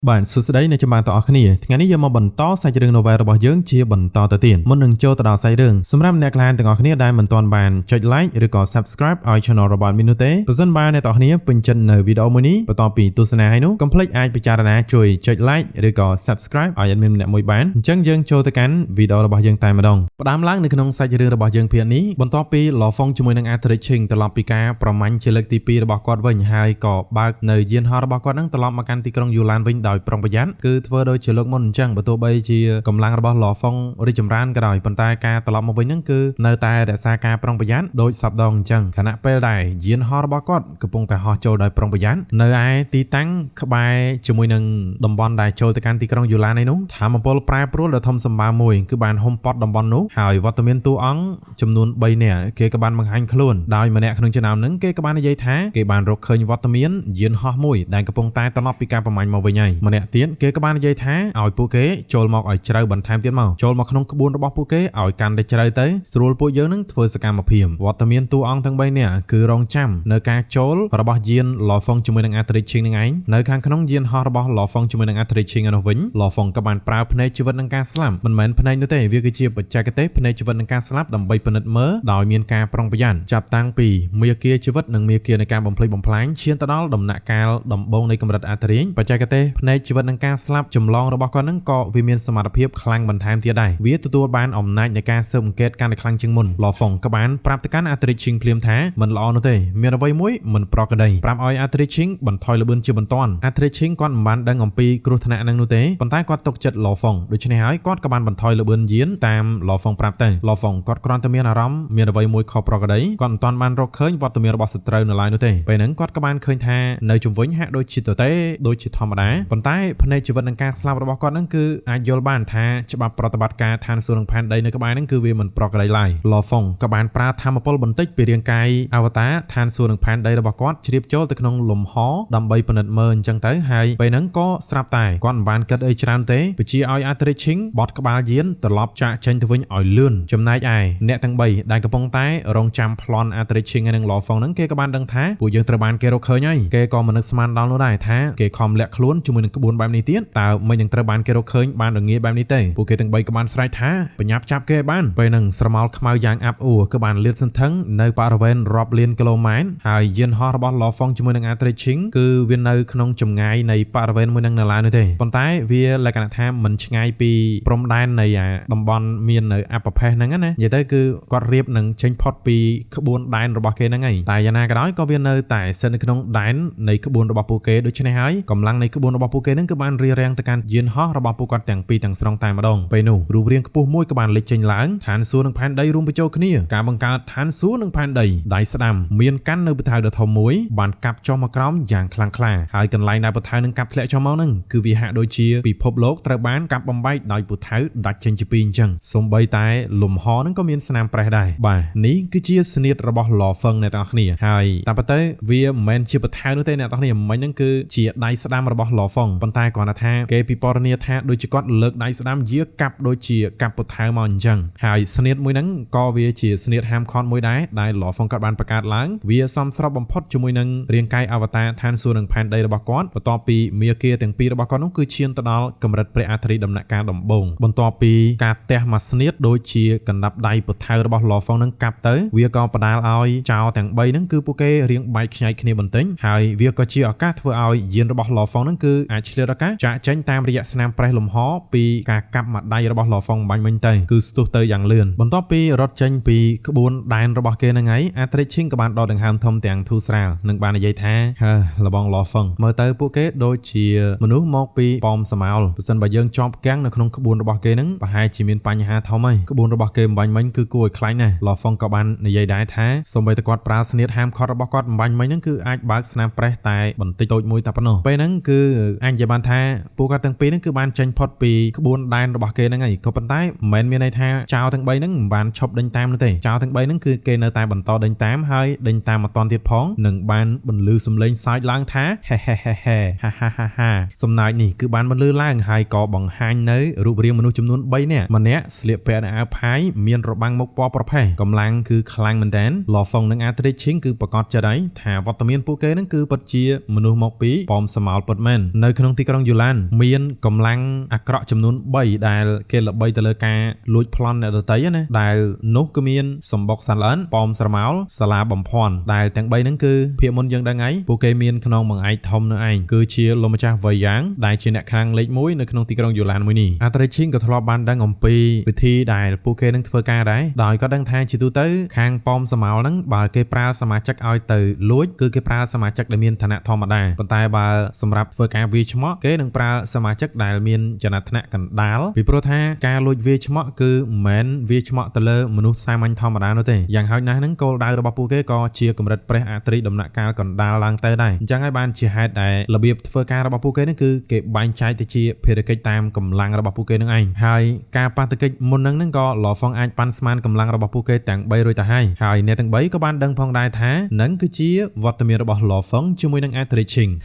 បាទសួស្តីអ្នកជំនាញទាំងអស់គ្នាថ្ងៃនេះយើងមកបន្តសាច់រឿង novel របស់យើងជាបន្តទៅទៀតមុននឹងចូលទៅដល់សាច់រឿងសម្រាប់អ្នកក្លាហានទាំងអស់គ្នាដែលមិនទាន់បានចុច like ឬក៏ subscribe ឲ្យ channel របស់មីននោះទេប្រសិនបើអ្នកទាំងអស់គ្នាពេញចិត្តនៅវីដេអូមួយនេះបន្តពីទស្សនាឲ្យនោះកុំភ្លេចអាចពិចារណាជួយចុច like ឬក៏ subscribe ឲ្យadmin ម្នាក់មួយបានអញ្ចឹងយើងចូលទៅកាន់វីដេអូរបស់យើងតែម្ដងផ្ដើមឡើងនៅក្នុងសាច់រឿងរបស់យើងភាគនេះបន្ទាប់ពីឡហ្វុងជាមួយនឹងអាត្រិចឈីងត្រឡប់ពីការប្រមាញ់ជាលើកទី2របស់គាត់វិញហើយក៏បើកនៅយានហោះរបស់គាត់នឹងត្រឡប់មកកាន់ទីក្រុងយូឡានវិញដោយប្រុងប្រយ័ត្នគឺធ្វើដូចជាលោកមុនអញ្ចឹងបើទោះបីជាកម្លាំងរបស់ឡហ្វុងរីកចម្រើនក៏ដោយប៉ុន្តែការត្រឡប់មកវិញហ្នឹងគឺនៅតែរក្សាការប្រុងប្រយ័ត្នដោយសពដងអញ្ចឹងខណៈពេលដែលយានហោះរបស់គាត់កំពុងតែហោះចូលដោយប្រុងប្រយ័ត្ននៅឯទីតាំងក្បែរជាមួយនឹងតំបន់ដែលចូលទៅកាន់ទីក្រុងយូឡាននេះនោះធម្មពលប្រែប្រួលដ៏ធំសម្បើមមួយគឺបានហុំព័ទ្ធតំបន់នោះហើយវត្តមានតួអង្គចំនួន3នាក់គេក៏បានបង្ហាញខ្លួនដោយម្នាក់ក្នុងចំណោមហ្នឹងគេក៏បាននិយាយថាគេបានរកឃើញវត្តមានយានហោះមួយដែលកំពុងតែត្រឡប់ពីការប្រមាញ់មកវិញហើយម្នាក់ទៀតគេក៏បាននិយាយថាឲ្យពួកគេចូលមកឲ្យជ្រៅបន្ថែមទៀតមកចូលមកក្នុងក្បួនរបស់ពួកគេឲ្យកាន់តែជ្រៅទៅស្រួលពួកយើងនឹងធ្វើសកម្មភាពវត្តមានតួអង្គទាំង3នាក់គឺរងចាំនៅការចូលរបស់យានឡហ្វុងជាមួយនឹងអាត្រិចឈីងនឹងឯងនៅខាងក្នុងយានហោះរបស់ឡហ្វុងជាមួយនឹងអាត្រិចឈីងនោះវិញឡហ្វុងក៏បានប្រើភ្នែកជីវិតនឹងការស្លាប់មិនមែនភ្នែកនោះទេវាគឺជាបច្ចេកទេសភ្នែកជីវិតនឹងការស្លាប់ដើម្បីពិនិត្យមើលដោយមានការប្រុងប្រយ័ត្នចាប់តាំងពីមាគ៌ាជីវិតនិងមាគ៌ានៃការបំផ្លិចបំផ្លាញឈានទៅដល់ដំណាក់កាលដំបូងនៃកម្រិតអាត្រិញបច្ចេកទេសភ្នែកជីវិតនឹងការស្លាប់ចម្លងរបស់គាត់នឹងក៏វាមានសមត្ថភាពខ្លាំងបន្ថែមទៀតដែរវាទទួលបានអំណាចនៃការស៊ើបអង្កេតកាន់តែខ្លាំងជាងមុនឡហ្វុងក៏បានប្រាប់ទៅកាន់អាត្រិចឈីងភ្លាមថាមិនល្អនោះទេមានអ្វីមួយមិនប្រក្រតីប្រាប់ឲ្យអាត្រិចឈីងបន្ថយល្បឿនជាបន្ទាន់អាត្រិចឈីងគាត់មិនបានដឹងអំពីគ្រោះថ្នាក់នឹងនោះទេប៉ុន្តែគាត់ទុកចិត្តឡហ្វុងដូច្នេះហើយគាត់ក៏បានបន្ថយល្បឿនយានតាមឡហ្វុងប្រាប់ទៅឡហ្វុងគាត់គ្រាន់តែមានអារម្មណ៍មានអ្វីមួយខុសប្រក្រតីគាត់មិនទាន់បានរកឃើញវត្តមានរបស់សត្រូវនៅឡើយនោះទេពេលហ្នឹងគាត់ក៏បានឃើញថានៅជុំវិញហាក់ដូចជាទទេដូចជាធម្មតាប៉ុន្តែភ្នែកជីវិតនឹងការស្លាប់របស់គាត់នឹងគឺអាចយល់បានថាច្បាប់ប្រតិបត្តិការឋានសួគ៌នឹងផែនដីនៅក្បែរហ្នឹងគឺវាមិនប្រក្រតីឡើយឡហ្វុងក៏បានប្រើធម្មពលបន្តិចពីរាងកាយអវតារឋានសួគ៌នឹងផែនដីរបស់គាត់ជ្រាបចូលទៅក្នុងលំហដើម្បីពិនិត្យមើលអញ្ចឹងទៅហើយពេលហ្នឹងក៏ស្រាប់តែគាត់មិនបានគិតអីច្រើនទេបញ្ជាឲ្យអាត្រិចឈីងបត់ក្បាលយានត្រឡប់ចាក់ចេញទៅវិញឲ្យលឿនចំណែកឯអ្នកទាំង3ដែលកំពុងតែរងចាំប្លន់អាត្រិចឈីងនិងឡហ្វុងហ្នឹងគេក៏បានដឹងថាពួកយើងត្រូវបានគេរកឃើញហើយគេក៏មិននឹកស្មានដល់នោះដែរថាគេខំលាក់ខ្លួនជាមួយនឹងក្បួនបែបនេះទៀតតើមិននឹងត្រូវបានគេរកឃើញបានរងាបែបនេះទេពួកគេទាំង3ក៏បានស្រែកថាបញ្ញាប់ចាប់គេបានពេលហ្នឹងស្រមោលខ្មៅយ៉ាងអាប់អួរក៏បានលាតសន្ធឹងនៅបរិវេណរាប់លានគីឡូម៉ែត្រហើយយានហោះរបស់ឡហ្វុងជាមួយនឹងអាត្រិចឈីងគឺវានៅក្នុងចម្ងាយនៃបរិវេណមួយនឹងនៅឡើយនោះទេប៉ុន្តែវាលក្ខណៈថាមិនឆ្ងាយពីព្រំដែននៃតំបន់មាននៅអបផេសហ្នឹងណានិយាយទៅគឺគាត់រៀបនឹងចេញផុតពីក្បួនដែនរបស់គេហ្នឹងហើយតែយ៉ាងណាក៏ដោយក៏វានៅតែស្ថិតនៅក្នុងដែននៃក្បួនរបស់ពួកគេដូច្នេះហើយកម្លាំងនៃក្បួនរបស់ពួកគេហ្នឹងគឺបានរារាំងទៅកាន់យានហោះរបស់ពួកគាត់ទាំងពីរទាំងស្រុងតែម្ដងពេលនោះរូបរាងខ្ពស់មួយក៏បានលេចចេញឡើងឋានសួគ៌និងផែនដីរួមបញ្ចូលគ្នាការបង្កើតឋានសួគ៌និងផែនដីដៃស្ដាំមានកាន់នៅពថៅដ៏ធំមួយបានកាប់ចុះមកក្រោមយ៉ាងខ្លាំងក្លាហើយកន្លែងដែលពថៅនឹងកាប់ធ្លាក់ចុះមកហ្នឹងគឺវាហាក់ដូចជាពិភពលោកត្រូវបានកាប់បំបែកដោយពថៅដាច់ចេញជាពីរអញ្ចឹងសូម្បីតែលំហហ្នឹងក៏មានស្នាមប្រេះដែរបាទនេះគឺជាស្នៀតរបស់ឡហ្វឹងអ្នកទាំងអស់គ្នាហើយតាមពិតទៅវាមិនមែនជាពថៅនោះទេអ្នកទាំងអស់គ្នាមិញហ្នឹងគឺជាដៃស្ដាំរបស់ឡហ្វុងប៉ុន្តែគ្រាន់តែថាគេពិពណ៌នាថាដូចជាគាត់លើកដៃស្ដាំយាកាប់ដូចជាកាប់ពថៅមកអញ្ចឹងហើយស្នៀតមួយហ្នឹងក៏វាជាស្នៀតហាមខនមួយដែរដែលឡហ្វុងគាត់បានបង្កើតឡើងវាសមស្របបំផុតជាមួយនឹងរាងកាយអវតារឋានសួគ៌និងផែនដីរបស់គាត់បន្ទាប់ពីមាគ៌ាទាំងពីររបស់គាត់នោះគឺឈានទៅដល់កម្រិតព្រះអាត្រិដំណាក់កាលដំបូងបន្ទាប់ពីការទះមួយស្នៀតដូចជាកណ្ដាប់ដៃពថៅរបស់ឡហ្វុងនឹងកាប់ទៅវាក៏បដាលឲ្យចោលទាំង3ហ្នឹងគឺពួកគេរៀងបែកខ្ញែកគ្នាបន្តិចហើយវាក៏ជាឱកាសធ្វើឲ្យយានរបស់ឡហ្វុងហ្នឹងគឺអាចឆ្លៀតឱកាសចាក់ចេញតាមរយៈស្នាមប្រេះលំហពីការកាប់មួយដៃរបស់ឡហ្វុងបាញ់មិញទៅគឺស្ទុះទៅយ៉ាងលឿនបន្ទាប់ពីរត់ចេញពីក្បួនដែនរបស់គេហ្នឹងហើយអាត្រិចឈីងក៏បានដកដង្ហើមធំទាំងធូរស្រាលនិងបាននិយាយថាលបងឡហ្វុងមើលទៅពួកគេដូចជាមនុស្សមកពីប៉មសមោលបើសិនបើយើងជាប់គាំងនៅក្នុងក្បួនរបស់គេហ្នឹងប្រហែលជាមានបញ្ហាធំហើយក្បួនរបស់គេបាញ់មិញគឺគួរឲ្យខ្លាចណាស់ឡហ្វុងក៏បាននិយាយដែរថាសូម្បីតែគាត់ប្រើស្នៀតហាមខត់របស់គាត់បាញ់មិញហ្នឹងគឺអាចបើកស្នាមប្រេះតែបន្តិចតូចមួយតែប៉ុណ្ណោះពេលហ្នឹងគឺអាចនិយាយបានថាពួកគាត់ទាំងពីរហ្នឹងគឺបានចេញផុតពីក្បួនដែនរបស់គេហ្នឹងហើយក៏ប៉ុន្តែមិនមែនមានន័យថាចៅទាំង3ហ្នឹងមិនបានឈប់ដេញតាមនោះទេចៅទាំង3ហ្នឹងគឺគេនៅតែបន្តដេញតាមហើយដេញតាមមកតន់ទៀតផងនិងបានបន្លឺសំឡេងសើចឡើងថាហេហេហេហេហាហាហាហាសំណាចនេះគឺបានបន្លឺឡើងហើយក៏បង្ហាញនៅរូបរាងមនុស្សចំនួន3នាក់ម្នាក់ស្លៀកពាក់នៅអាវផាយមានរបាំងមុខពណ៌ប្រផេះកម្លាំងគឺខ្លាំងមែនទែនឡហ្វុងនិងអាត្រិចឈីងគឺប្រកាសចិត្តហើយថាវត្តមានពួកគេហ្នឹងគឺពិតជាមនុស្សមកពីប៉មសមោលពិតមែននៅ នៅក្នុងទីក្រុងយូឡានមានកម្លាំងអាក្រក់ចំនួន3ដែលគេល្បីទៅលើការលួចប្លន់អ្នកដទៃណាដែលនោះគឺមានសម្បុកសាឡិនប៉មស្រមោលសាលាបំភ័ណ្ឌដែលទាំង3ហ្នឹងគឺភាគមុនយើងដឹងហើយពួកគេមានក្នុងបង្អែកធំនៅឯងគឺជាលោកម្ចាស់វ៉ៃយ៉ាងដែលជាអ្នកខ្លាំងលេខ1នៅក្នុងទីក្រុងយូឡានមួយនេះអាត្រីឈីងក៏ធ្លាប់បានដឹងអំពីវិធីដែលពួកគេនឹងធ្វើការដែរដោយគាត់ដឹងថាជាទូទៅខាងប៉មស្រមោលហ្នឹងបើគេប្រើសមាជិកឲ្យទៅលួចគឺគេប្រើសមាជិកដែលមានឋានៈធម្មតាប៉ុន្តែបើសម្រាប់ធ្វើការវាយឆ្មក់គេនឹងប្រើសមាជិកដែលមានចំណាត់ថ្នាក់កណ្ដាលពីព្រោះថាការលួចវាយឆ្មក់គឺមិនមែនវាយឆ្មក់ទៅលើមនុស្សសាមញ្ញធម្មតានោះទេយ៉ាងហោចណាស់ហ្នឹងគោលដៅរបស់ពួកគេក៏ជាកម្រិតព្រះអត្រីដំណាក់កាលកណ្ដាលឡើងទៅដែរអញ្ចឹងហើយបានជាហេតុដែលរបៀបធ្វើការរបស់ពួកគេហ្នឹងគឺគេបែងចែកទៅជាភារកិច្ចតាមកម្លាំងរបស់ពួកគេនឹងឯងហើយការប៉ះទង្គិចមុនហ្នឹងក៏ឡហ្វុងអាចប៉ាន់ស្មានកម្លាំងរបស់ពួកគេទាំង3រួចទៅហើយអ្នកទាំង3ក៏បានដឹងផងដែរថានឹងគឺជាវត្តមានរបស់ឡហ្វុងជាមួយនឹងអាត្រីឈីង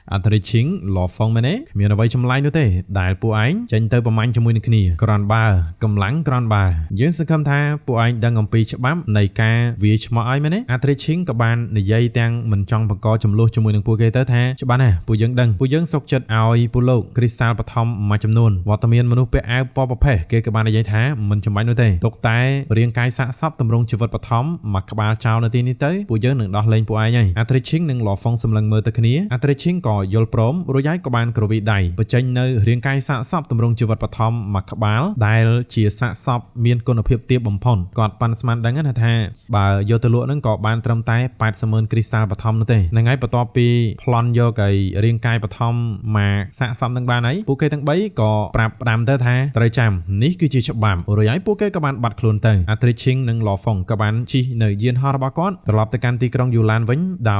អាត្រីឈីងឡហ្វុងមែនទេគ្មានអ្វីចម្លែកនោះទេដែលពួកឯងចេញទៅប្រមាញ់ជាមួយនឹងគ្នាក្រាន់បើកម្លាំងក្រាន់បើយើងសង្ឃឹមថាពួកឯងដឹងអំពីច្បាប់នៃការវាយឆ្មក់ឲ្យមែនទេអាត្រីឈីងក៏បាននិយាយទាំងមិនចង់បង្កចំនួនជាមួយនឹងពួកគេទៅថាច្បាស់ណាស់ពួកយើងដឹងពួកយើងសុកចិត្តឲ្យពួកលោកគ្រីស្តាល់បឋមមួយចំនួនវត្តមានមនុស្សពាក់អាវពណ៌ប្រផេះគេក៏បាននិយាយថាមិនចាំបាច់នោះទេទុកតែរាងកាយសាកសពតម្រង់ជីវិតបឋមមកក្បាលចោលនៅទីនេះទៅពួកយើងនឹងដោះលែងពួកឯងហើយអាត្រីឈីងនិងឡហ្វុងសម្លឹងមើលទៅគ្នាអាត្រីឈីងក៏យល់ព្រមរួចហើយក៏បានក្រវីដៃបញ្ចេញនៅរាងកាយសាកសពតម្រង់ជីវិតបឋមមកក្បាលដែលជាសាកសពមានគុណភាពទាបបំផុតគាត់ប៉ាន់ស្មានដឹងណាថាបើយកទៅលក់ហ្នឹងក៏បានត្រឹមតែ 80,000 គ្រីស្តាល់បឋមនោះទេហ្នឹងហើយបន្ទាប់ពីប្លន់យកឯរាងកាយបឋមមកសាកសពនឹងបានហើយពួកគេទាំង3ក៏ប្រាប់ផ្ដាំទៅថាត្រូវចាំនេះគឺជាច្បាប់រួចហើយពួកគេក៏បានបាត់ខ្លួនទៅអាត្រីឈីងនិងឡហ្វុងក៏បានជិះនៅយានហោះរបស់គាត់ត្រឡប់ទៅកាន់ទីក្រុងយូឡានវិញដោ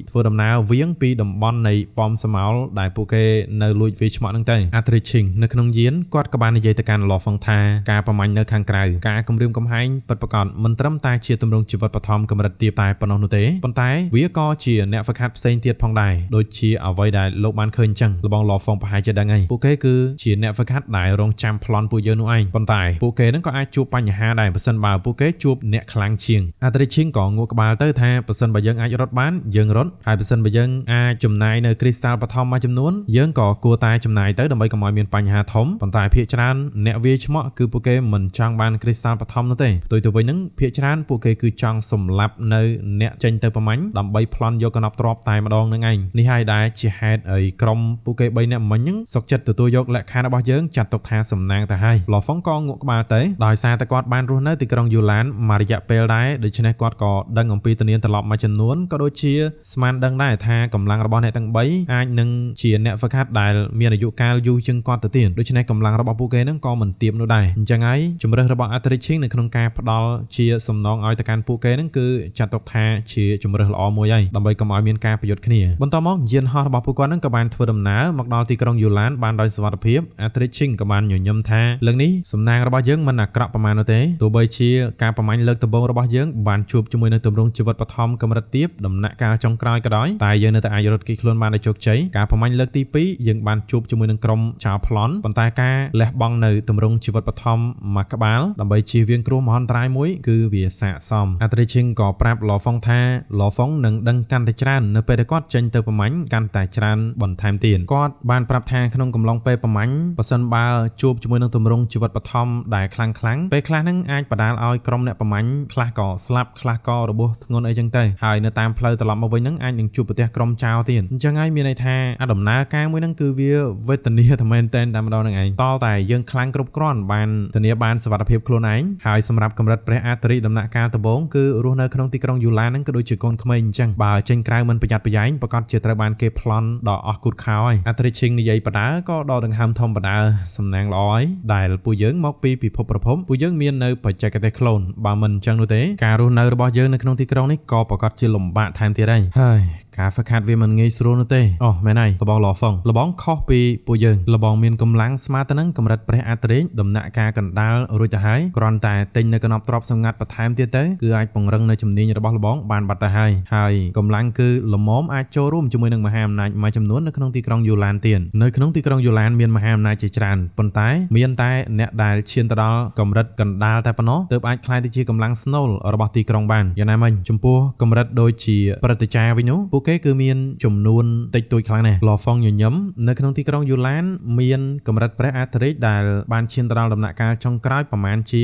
យធ្វើដំណើរវៀងពីតំបន់នៃប៉មសមោលដែលពួកគេនៅលួចវាយឆ្មក់ហ្នឹងទៅអាត្រីឈីងនៅក្នុងយានគាត់ក៏បាននិយាយទៅកាន់ឡហ្វុងថាការប្រមាញ់នៅខាងក្រៅការគំរាមកំហែងពិតប្រាកដមិនត្រឹមតែជាទម្រង់ជីវិតបឋមកម្រិតទាបតែប៉ុណ្ណោះនោះទេប៉ុន្តែវាក៏ជាអ្នកហ្វឹកហាត់ផ្សេងទៀតផងដែរដូចជាអ្វីដែលលោកបានឃើញអញ្ចឹងលបងឡហ្វុងប្រហែលជាដឹងហើយពួកគេគឺជាអ្នកហ្វឹកហាត់ដែលរងចាំប្លន់ពួកយើងនោះឯងប៉ុន្តែពួកគេហ្នឹងក៏អាចជួបបញ្ហាដែរបើសិនបើពួកគេជួបអ្នកខ្លាំងជាងអាត្រីឈីងក៏ងក់ក្បាលទៅថាបើសិនបើយើងអាចរត់បានយើងរត់ហើយបើសិនបើយើងអាចចំណាយនៅគ្រីស្តាល់បឋមមួយចំនួនយើងក៏គួរតែចំណាយទៅដើម្បីកុំឲ្យមានបញ្ហាធំប៉ុន្តែភាគច្រើនអ្នកវាយឆ្មក់គឺពួកគេមិនចង់បានគ្រីស្តាល់បឋមនោះទេផ្ទុយទៅវិញហ្នឹងភាគច្រើនពួកគេគឺចង់សម្លាប់នៅអ្នកចេញទៅប្រមាញ់ដើម្បីប្លន់យកកណប់ទ្រព្យតែម្ដងនឹងឯងនេះហើយដែលជាហេតុអីក្រុមពួកគេ3នាក់មិញហ្នឹងសុកចិត្តទទួលយកលក្ខខណ្ឌរបស់យើងចាត់ទុកថាសំណាងទៅហើយឡហ្វុងក៏ងក់ក្បាលទៅដោយសារតែគាត់បានរស់នៅទីក្រុងយូឡានមួយរយៈពេលដែរដូច្នេះគាត់ក៏ដឹងអំពីធានាត្រឡប់មួយចំនួនក៏ដូចជាស្មានដឹងដែរថាកម្លាំងរបស់អ្នកទាំង3អាចនឹងជាអ្នកហ្វឹកហាត់ដែលមានអាយុកាលយូរជាងគាត់ទៅទៀតដូច្នេះកម្លាំងរបស់ពួកគេហ្នឹងក៏មិនទាបនោះដែរអញ្ចឹងហើយជំរើសរបស់អាត្រីឈីងនៅក្នុងការផ្ដល់ជាសំណងឲ្យទៅកាន់ពួកគេហ្នឹងគឺចាត់ទុកថាជាជំរើសល្អមួយហើយដើម្បីកុំឲ្យមានការប្រយុទ្ធគ្នាបន្តមកយានហោះរបស់ពួកគាត់ហ្នឹងក៏បានធ្វើដំណើរមកដល់ទីក្រុងយូឡានបានដោយសុវត្ថិភាពអាត្រីឈីងក៏បានញញឹមថាលើកនេះសំណាងរបស់យើងមិនអាក្រក់ប្រមាណនោះទេទោះបីជាការប្រមាញ់លើកដំបូងរបស់យើងបានជួបជាមួយនឹងទម្រង់ជីវិតបឋមកម្រិតទាបដំណាក់កាលចុងក្រោយក៏ដោយតែយើងនៅតែអាចរត់គេចខ្លួនបានដោយជោគជ័យការប្រមាញ់លើកទី2យើងបានជួបជាមួយនឹងក្រុមចៅប្លន់ប៉ុន្តែការលះបង់នៅទម្រង់ជីវិតបឋមមួយក្បាលដើម្បីជៀសវាងគ្រោះមហន្តរាយមួយគឺវាស័ក្តិសមអាត្រីឈីងក៏ប្រាប់ឡហ្វុងថាឡហ្វុងនឹងដឹងកាន់តែច្រើននៅពេលដែលគាត់ចេញទៅប្រមាញ់កាន់តែច្រើនបន្ថែមទៀតគាត់បានប្រាប់ថាក្នុងកំឡុងពេលប្រមាញ់បើសិនបើជួបជាមួយនឹងទម្រង់ជីវិតបឋមដែលខ្លាំងពេលខ្លះហ្នឹងអាចបដាលឲ្យក្រុមអ្នកប្រមាញ់ខ្លះក៏ស្លាប់ខ្លះក៏របួសធ្ងន់អីចឹងទៅហើយនៅតាមផ្លូវត្រឡប់មកវិញហ្នឹងអាចនឹងជួបប្រទះក្រុមចៅទៀតអញ្ចឹងហើយមានន័យថាអាដំណើរការមួយហ្នឹងគឺវាវេទនាតែមែនតែម្ដងហ្នឹងឯងតតែយើងខ្លាំងគ្រប់គ្រាន់បានធានាបានសុវត្ថិភាពខ្លួនឯងហើយសម្រាប់កម្រិតព្រះអាត្រីដំណាក់កាលដំបូងគឺរស់នៅក្នុងទីក្រុងយូឡានហ្នឹងក៏ដូចជាកូនក្មេងអញ្ចឹងបើចេញក្រៅមិនប្រយ័ត្នប្រយែងប្រកាសជាត្រូវបានគេប្លន់ដល់អស់គូតខោហើយអាត្រីឈីងនិយាយបដាក៏ដល់ដង្ហើមធំបដាសំណាងល្អហើយដែលពួកយើងមកពីពិភពប្រភពពួកយើងមាននៅបច្ចេកទេសក្លូនបើមិនអញ្ចឹងនោះទេការរស់នៅរបស់យើងនៅក្នុងទីក្រុងនេះក៏ប្រកាសជាលំបាកថែមទៀតហើយការហ្វឹកហាត់វាមិនងាយស្រួលនោះទេអូមែនហើយលបងឡហ្វុងលបងខុសពីពួកយើងលបងមានកម្លាំងស្មើទៅនឹងកម្រិតព្រះអាត្រីដំណាក់កាលកណ្ដាលរួចទៅហើយគ្រាន់តែទិញនៅកណប់ទ្រព្យសម្ងាត់បន្ថែមទៀតទៅគឺអាចពង្រឹងនៅជំនាញរបស់លបងបានបាត់ទៅហើយកម្លាំងគឺលមមអាចចូលរួមជាមួយនឹងមហាអំណាចមួយចំនួននៅក្នុងទីក្រុងយូឡានទៀតនៅក្នុងទីក្រុងយូឡានមានមហាអំណាចជាច្រើនប៉ុន្តែមានតែអ្នកដែលឈានទៅដល់កម្រិតកណ្ដាលតែប៉ុណ្ណោះទើបអាចក្លាយទៅជាកម្លាំងស្នូលរបស់ទីក្រុងបានយ៉ាងណាមិញចំពោះកម្រិតដូចជាព្រឹត្តិការណ៍វិញនោះពួកគេគឺមានចំនួនតិច ទួយខ្លាំងណាស់ឡហ្វុងញញឹមនៅក្នុងទីក្រុងយូឡានមានកម្រិតព្រះអធិរាជដែលបានឈានទៅដល់ដំណាក់កាលចុងក្រោយប្រមាណជា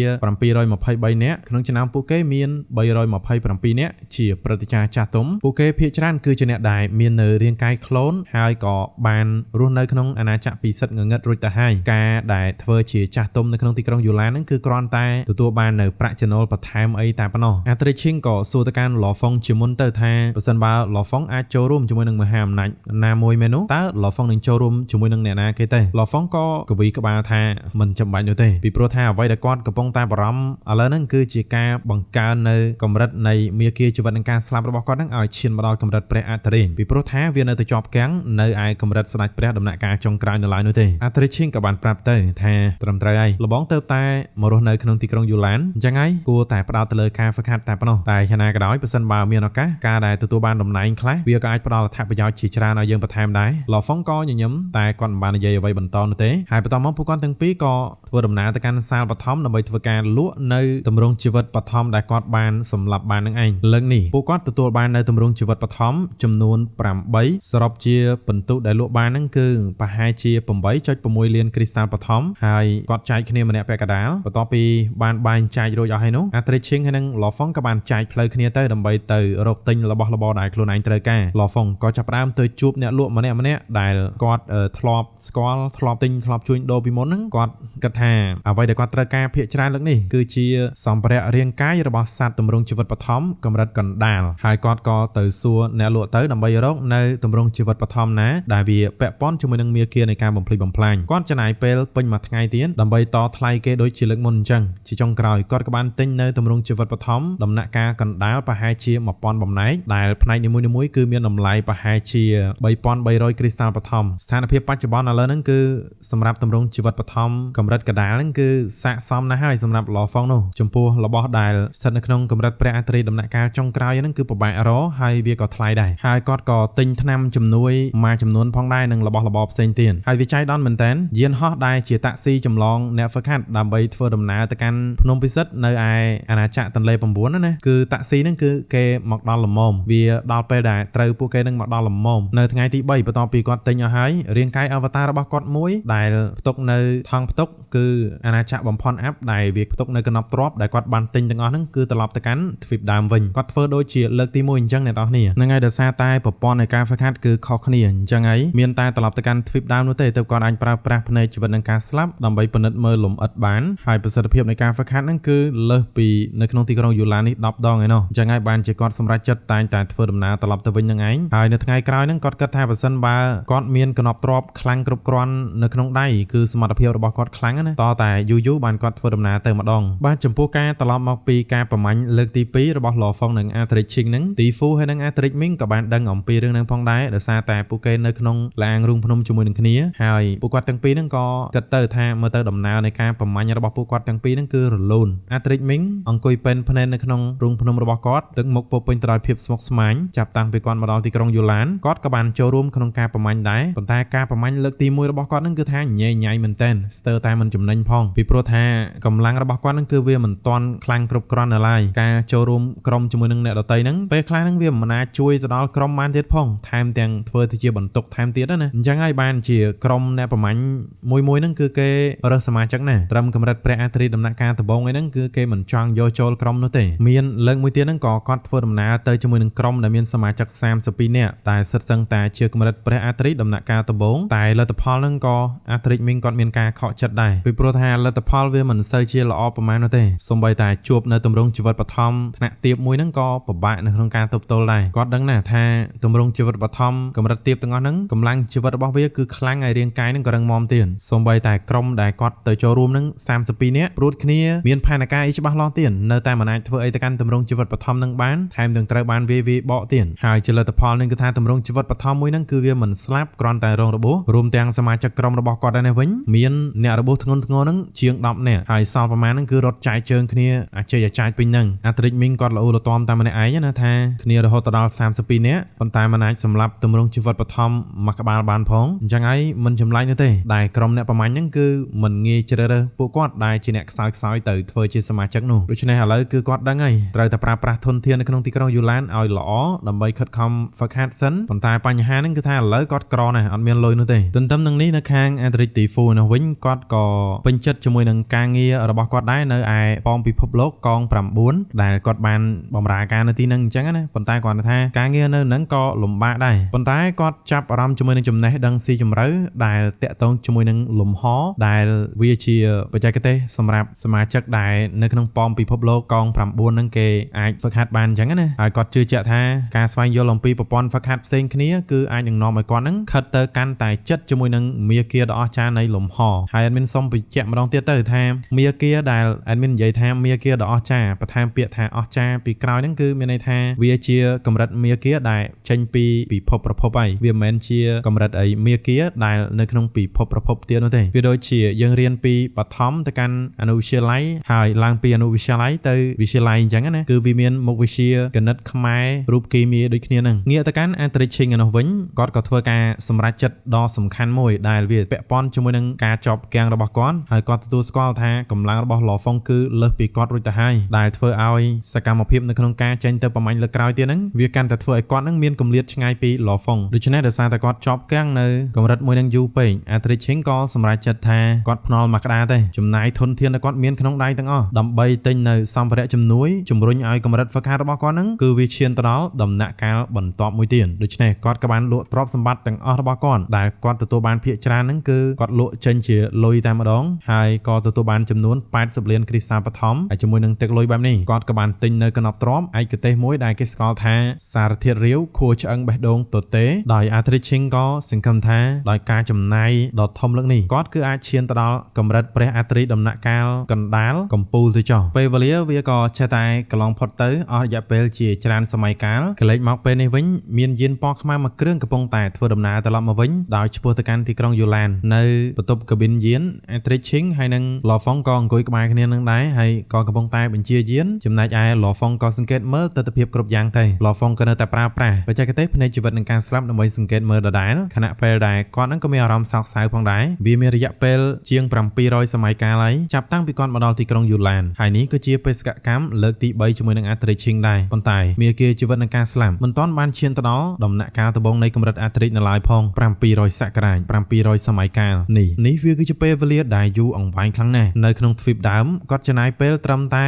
723នាក់ក្នុងចំណោមពួកគេមាន327នាក់ជាព្រឹទ្ធាចារ្យចាស់ទុំពួកគេភាគច្រើនគឺជាអ្នកដែលមាននៅរាងកាយក្លូនហើយក៏បានរស់នៅក្នុងអាណាចក្រពិសិដ្ឋងងឹតរួចទៅហើយការដែលធ្វើជាចាស់ទុំនៅក្នុងទីក្រុងយូឡានហ្នឹងគឺគ្រាន់តែទទួលបាននៅប្រាក់ចំណូលបន្ថែមអីតែប៉ុណ្ណោះអាត្រីឈីងក៏សួរទៅកាន់ឡហ្វុងជាមុនទៅថាបើសិនបើឡហ្វុងអាចចូលរួមជាមួយនឹងមហាអំណាចណាមួយមែននោះតើឡហ្វុងនឹងចូលរួមជាមួយនឹងអ្នកណាគេទេឡហ្វុងក៏កវីក្បាលថាមិនចាំបាច់នោះទេពីព្រោះថាអ្វីដែលគាត់កំពុងតែបារម្ភឥឡូវហ្នឹងគឺជាការបង្កើននៅកម្រិតនៃមាគ៌ាជីវិតនិងការស្លាប់របស់គាត់ហ្នឹងឲ្យឈានមកដល់កម្រិតព្រះអធិរាជពីព្រោះថាវានៅតែជាប់គាំងនៅឯកម្រិតស្ដេចព្រះដំណាក់កាលចុងក្រោយនៅឡើយនោះទេអធិរាជឈីងក៏បានប្រាប់ទៅថាត្រឹមត្រូវហើយលបងទៅតែមករស់នៅក្នុងទីក្រុងយូឡានអញ្ចឹងហើយគួរតែផ្ដោតទៅលើការហ្វឹកហាត់តែប៉ុណ្ណោះតែយ៉ាងណាក៏ដោយបើសិនបើមានឱកាសការដែលទទួលបានតំណែងខ្លះវាក៏អាចផ្ដល់អត្ថប្រយោជន៍ជាច្រើនឲ្យយើងបន្ថែមដែរឡហ្វុងក៏ញញឹមតែគាត់មិនបាននិយាយអ្វីបន្តនោះទេហើយបន្តមកពួកគាត់ទាំងពីរក៏ធ្វើដំណើរទៅកាន់សាលបឋមដើម្បីធ្វើការលក់នៅទម្រង់ជីវិតបឋមដែលគាត់បានសម្លាប់បាននឹងឯងលើកនេះពួកគាត់ទទួលបាននៅទម្រង់ជីវិតបឋមចំនួន8សរុបជាពិន្ទុដែលលក់បានហ្នឹងគឺប្រហែលជា 8.6 លានគ្រីស្តាល់បឋមហើយគាត់ចែកគ្នាម្នាក់ពាក់កណ្ដាលបន្ទាប់ពីបានបែងចែករួចអស់ហើយនោះអាត្រីឈីងហើយនឹងឡហ្វុងក៏បានចែកផ្លូវគ្នាទៅដើម្បីទៅរកទិញរបស់របរដែលខ្លួនឯងត្រូវការឡហ្វុងក៏ចាប់ផ្ដើមទៅជួបអ្នកលក់ម្នាក់ដែលគាត់ធ្លាប់ស្គាល់ធ្លាប់ទិញធ្លាប់ជួញដូរពីមុនហ្នឹងគាត់គិតថាអ្វីដែលគាត់ត្រូវការភាគច្រើនលើកនេះគឺជាសម្ភារៈរាងកាយរបស់សត្វទម្រង់ជីវិតបឋមកម្រិតកណ្ដាលហើយគាត់ក៏ទៅសួរអ្នកលក់ទៅដើម្បីរកនៅទម្រង់ជីវិតបឋមណាដែលវាពាក់ព័ន្ធជាមួយនឹងមាគ៌ានៃការបំផ្លិចបំផ្លាញគាត់ចំណាយពេលពេញមួយថ្ងៃទៀតដើម្បីតថ្លៃគេដូចជាលើកមុនអញ្ចឹងជាចុងក្រោយគាត់ក៏បានទិញនៅទម្រង់ជីវិតបឋមដំណាក់កាលកណ្ដាលប្រហែលជា 1000 បំណែកដែលផ្នែកនីមួយៗគឺមានតម្លៃប្រហែលជា 3300 គ្រីស្តាល់បឋមស្ថានភាពបច្ចុប្បន្នឥឡូវហ្នឹងគឺសម្រាប់ទម្រង់ជីវិតបឋមកម្រិតកណ្ដាលហ្នឹងគឺស័ក្តិសមណាស់ហើយសម្រាប់ឡហ្វុងនោះចំពោះរបស់ដែលស្ថិតនៅក្នុងកម្រិតព្រះអធិរាជដំណាក់កាលចុងក្រោយហ្នឹងគឺពិបាករកហើយវាក៏ថ្លៃដែរហើយគាត់ក៏ទិញថ្នាំជំនួយមួយចំនួនផងដែរនិងរបស់របរផ្សេងទៀតហើយវាចៃដន្យមែនតើយានហោះដែលជាតាក់ស៊ីចម្លងអ្នកហ្វឹកហាត់ដើម្បីធ្វើដំណើរទៅកាន់ភ្នំពិសិដ្ឋនៅឯអាណាចក្រទន្លេ9ណាគឺតាក់ស៊ីហ្នឹងគឺគេមកដល់ល្មមវាដល់ពេលដែលត្រូវពួកគេនឹងមកដល់ល្មមនៅថ្ងៃទី3បន្ទាប់ពីគាត់ទិញអស់ហើយរាងកាយអវតាររបស់គាត់មួយដែលផ្ទុកនៅថង់ផ្ទុកគឺអាណាចក្របំផុនអាប់ដែលវាផ្ទុកនៅកណ្ដប់ទ្រព្យដែលគាត់បានទិញទាំងអស់ហ្នឹងគឺត្រឡប់ទៅកាន់ទ្វីបដើមវិញគាត់ធ្វើដូចជាលើកទី1អញ្ចឹងអ្នកនរគ្នាហ្នឹងហើយដោយសារតែប្រព័ន្ធនៃការហ្វឹកហាត់គឺខុសគ្នាអញ្ចឹងហើយមានតែត្រឡប់ទៅកាន់ទ្វីបដើមនោះទេទើបគាត់អាចប្រើប្រាស់ភ្នែកជីវិតនិងការស្លាប់ដើម្បីពិនិត្យមើលលំអិតបានហើយប្រសិទ្ធភាពនៃការហ្វឹកហាត់ហ្នឹងគឺលើសពីនៅក្នុងទីក្រុងយូឡាននេះ10ដងឯណោះអញ្ចឹងហើយបានជាគាត់សម្រេចចិត្តតែងតែធ្វើដំណើរត្រឡប់ទៅវិញនឹងឯងហើយនៅថ្ងៃក្រោយហ្នឹងគាត់គិតថាបើសិនបើគាត់មានកណ្ដប់ទ្រព្យខ្លាំងគ្រប់គ្រាន់នៅក្នុងដៃគឺសមត្ថភាពរបស់គាត់ខ្លាំងណាតតែយូរបានគាត់ធ្វើដំណើរទៅម្ដងបាទចំពោះការត្រឡប់មកពីការប្រមាញ់លើកទី2របស់ឡហ្វុងនិងអាត្រីឈីងហ្នឹងទីហ្វូហើយនិងអាត្រីមីងក៏បានដឹងអំពីរឿងហ្នឹងផងដែរដោយសារតែពួកគេនៅក្នុងឡានរូងភ្នំជាមួយនឹងគ្នាហើយពួកគាត់ទាំងពីរហ្នឹងក៏គិតទៅថាមើលទៅដំណើរនៃការប្រមាញ់របស់ពួកគាត់ទាំងពីរហ្នឹងគឺរលូនអាត្រីមីងអង្គុយពេនភ្នែននៅក្នុងរូងភ្នំរបស់គាត់ទឹកមុខពោពេញទៅដោយភាពស្មុគស្មាញចាប់តាំងពីគាត់មកដល់ទីក្រុងយូឡានគាត់ក៏បានចូលរួមក្នុងការប្រមាញ់ដែរប៉ុន្តែការប្រមាញ់លើកទី1របស់គាត់ហ្នឹងគឺថាញ៉ៃញ៉ៃមែនតើស្ទើរតែមិនចំណេញផងពីព្រោះថាកម្លាំងរបស់គាត់ហ្នឹងគឺវាមិនទាន់ខ្លាំងគ្រប់គ្រាន់នៅឡើយការចូលរួមក្រុមជាមួយនឹងអ្នកដទៃហ្នឹងពេលខ្លះហ្នឹងវាមិនអាចជួយទៅដល់ក្រុមបានទៀតផងថែមទាំងធ្វើទៅជាបន្ទុកថែមទៀតណាអញ្ចឹងហើយបានជាក្រុមអ្នកប្រមាញ់មួយហ្នឹងគឺគេរើសសមាជិកណាត្រឹមកម្រិតព្រះអធិរាជដំណាក់កាលដំបូងហ្នឹងគឺគេមិនចង់យកចូលក្រុមនោះទេមានលើកមួយទៀតហ្នឹងក៏គាត់ធ្វើដំណើរទៅជាមួយនឹងក្រុមដែលមានសមាជិក32នាក់តែសិតសឹងតែជាកម្រិតព្រះអធិរាជដំណាក់កាលដំបូងតែលទ្ធផលហ្នឹងក៏អាត្រីមីងគាត់មានការខកចិត្តដែរពីព្រោះថាលទ្ធផលវាមិនសូវជាល្អប្រហែលនោះទេសូម្បីតែជួបនៅទម្រង់ជីវិតបឋមថ្នាក់ទាបមួយហ្នឹងក៏ពិបាកនៅក្នុងការទប់ទល់ដែរគាត់ដឹងណាថាទម្រង់ជីវិតបឋមកម្រិតទាបទាំងអស់ហ្នឹងកម្លាំងជីវិតរបស់វាគឺខ្លាំងហើយរាងកាយហ្នឹងក៏រឹងមាំទៀតសូម្បីតែក្រុមដែលគាត់ទៅចូលរួមហ្នឹង32នាក់ព្រួតគ្នាមានផែនការអីច្បាស់លាស់ទៀតនៅតែមិនអាចធ្វើអីទៅកាន់ទម្រង់ជីវិតបឋមហ្នឹងបានថែមទាំងត្រូវបានវាបកទៀតហើយជាលទ្ធផលហ្នឹងគឺថាទម្រង់ជីវិតបឋមមួយហ្នឹងគឺវាមិនស្លាប់គ្រាន់តែរងរបួសរួមទាំងសមាជិកក្រុមរបស់គាត់ដែរនេះវិញមានអ្នករបួសធ្ងន់ធ្ងរហ្នឹងជាង10នាក់ហើយសល់ប្រមាណហ្នឹងគឺរត់ចាយជើងគ្នាអាចចាយពេញហ្នឹងអាត្រីមីងគាត់ល្អលទាំតែម្នាក់ឯងណាថាគ្នារហូតដល់32នាក់ប៉ុន្តែមិនអាចសម្លាប់ទម្រង់ជីវិតបឋមមួយក្បាលបានផងអញ្ចឹងហើយមិនចម្លែកនោះទេដែលក្រុមអ្នកប្រមាញ់ហ្នឹងគឺមិនងាយជ្រើសរើសពួកគាត់ដែលជាអ្នកខ្សោយទៅធ្វើជាសមាជិកនោះដូច្នេះឥឡូវគឺគាត់ដឹងហើយត្រូវតែប្រើប្រាស់ធនធាននៅក្នុងទីក្រុងយូឡានឲ្យល្អដើម្បីខិតខំហ្វឹកហាត់សិនប៉ុន្តែប បញ្ហាហ្នឹងគឺថាឥឡូវគាត់ក្រណាស់អត់មានលុយនោះទេទន្ទឹមនឹងនេះនៅខាងអាត្រិចទីហ្វូនោះវិញគាត់ក៏ពេញចិត្តជាមួយនឹងការងាររបស់គាត់ដែរនៅឯប៉មពិភពលោកកង9ដែលគាត់បានបម្រើការនៅទីហ្នឹងអញ្ចឹងណាប៉ុន្តែគាត់ថាការងារនៅហ្នឹងក៏លំបាកដែរប៉ុន្តែគាត់ចាប់អារម្មណ៍ជាមួយនឹងចំណេះដឹងស៊ីជម្រៅដែលតាក់ទងជាមួយនឹងលំហដែលវាជាបច្ចេកទេសសម្រាប់សមាជិកដែលនៅក្នុងប៉មពិភពលោកកង9ហ្នឹងគេអាចហ្វឹកហាត់បានអញ្ចឹងណាហើយគាត់ជឿជាក់ថាការស្វែងយល់អំពីប្រព័ន្ធហ្វឹកហាត់ផ្សេងគ្នាគឺអាចនឹងនាំឲ្យគាត់ហ្នឹងខិតទៅកាន់តែចិត្តជាមួយនឹងមាគ៌ាដ៏អស្ចារ្យនៃលំហហើយ admin សុំបញ្ជាក់ម្ដងទៀតទៅថាមាគ៌ាដែល admin និយាយថាមាគ៌ាដ៏អស្ចារ្យបន្ថែមពាក្យថាអស្ចារ្យពីក្រោយហ្នឹងគឺមានន័យថាវាជាកម្រិតមាគ៌ាដែលចេញពីពិភពប្រភពហើយវាមិនមែនជាកម្រិតអីមាគ៌ាដែលនៅក្នុងពិភពប្រភពទៀតនោះទេវាដូចជាយើងរៀនពីបឋមទៅកាន់អនុវិទ្យាល័យហើយឡើងពីអនុវិទ្យាល័យទៅវិទ្យាល័យអញ្ចឹងណាគឺវាមានមុខវិជ្ជាគណិតខ្មែររូបគីមីដូចគ្នាហ្នឹងងាកទៅកាន់អាត្រិចឈិងឯនោះវិញគាត់ក៏ធ្វើការសម្រេចចិត្តដ៏សំខាន់មួយដែលវាពាក់ព័ន្ធជាមួយនឹងការជាប់គាំងរបស់គាត់ហើយគាត់ទទួលស្គាល់ថាកម្លាំងរបស់ឡហ្វុងគឺលើសពីគាត់រួចទៅហើយដែលធ្វើឲ្យសកម្មភាពនៅក្នុងការចេញទៅប្រមាញ់លើក្រោយទៀតហ្នឹងវាកាន់តែធ្វើឲ្យគាត់ហ្នឹងមានគម្លាតឆ្ងាយពីឡហ្វុងដូច្នេះដោយសារតែគាត់ជាប់គាំងនៅកម្រិតមួយនឹងយូរពេកអាត្រិចឈិងក៏សម្រេចចិត្តថាគាត់ភ្នាល់មកក្តារទេចំណាយធនធានដែលគាត់មានក្នុងដៃទាំងអស់ដើម្បីទិញនៅសម្ភារៈជំនួយជំរុញឲ្យកម្រិតហ្វឹកហាត់របស់គាត់ហ្នឹងគឺវាឈានទៅដល់ដំណាក់កាលបន្ទាប់មួយទៀតដូច្នេះគាត់ក៏បានលក់ទ្រព្យសម្បត្តិទាំងអស់របស់គាត់ដែលគាត់ទទួលបានភាគច្រើនហ្នឹងគឺគាត់លក់ចេញជាលុយតែម្ដងហើយក៏ទទួលបានចំនួន80លានគ្រីស្តាល់បឋមហើយជាមួយនឹងទឹកលុយបែបនេះគាត់ក៏បានទិញនៅកណ្ដប់ទ្រព្យឯកទេសមួយដែលគេស្គាល់ថាសារធាតុរាវខួរឆ្អឹងបេះដូងទទេដោយអាត្រិចឈិងក៏សង្ឃឹមថាដោយការចំណាយដ៏ធំលើកនេះគាត់គឺអាចឈានទៅដល់កម្រិតព្រះអាត្រិដំណាក់កាលកណ្ដាលកំពូលទៅចុះពេលវេលាវាក៏ចេះតែកន្លងផុតទៅអស់រយៈពេលជាច្រើនសម័យកាលកលេចមកពេលនេះវិញមានយានពណ៌ខ្មៅមួយគ្រឿងកំពុងតែធ្វើដំណើរត្រឡប់មកវិញដោយឆ្ពោះទៅកាន់ទីក្រុងយូឡាននៅបន្ទប់កាប៊ីនយានអាត្រិចឈិងហើយនិងឡហ្វុងក៏អង្គុយក្បែរគ្នានឹងដែរហើយក៏កំពុងតែបញ្ជាយានចំណែកឯឡហ្វុងក៏សង្កេតមើលទិដ្ឋភាពគ្រប់យ៉ាងទៅឡហ្វុងក៏នៅតែប្រើប្រាស់បច្ចេកទេសភ្នែកជីវិតនិងការស្លាប់ដើម្បីសង្កេតមើលដដែលខណៈពេលដែលគាត់នឹងក៏មានអារម្មណ៍សោកសៅផងដែរវាមានរយៈពេលជាង700សម័យកាលហើយចាប់តាំងពីគាត់មកដល់ទីក្រុងយូឡានហើយនេះគឺជាបេសកកម្មលើកទី3ជាមួយនឹងអាត្រិចឈិងដែរប៉ុន្តែមាគ៌ាជីវិតនិងការស្លាប់មិនទាន់បានឈានទៅដល់ដំណាក់កាលដំបូងនៃកម្រិតអាត្រិចនៅឡើយផង700សករាជ700សម័យកាលនេះវាគឺជាពេលវេលាដែលយូរអង្វែងខ្លាំងណាស់នៅក្នុងទ្វីបដើមគាត់ចំណាយពេលត្រឹមតែ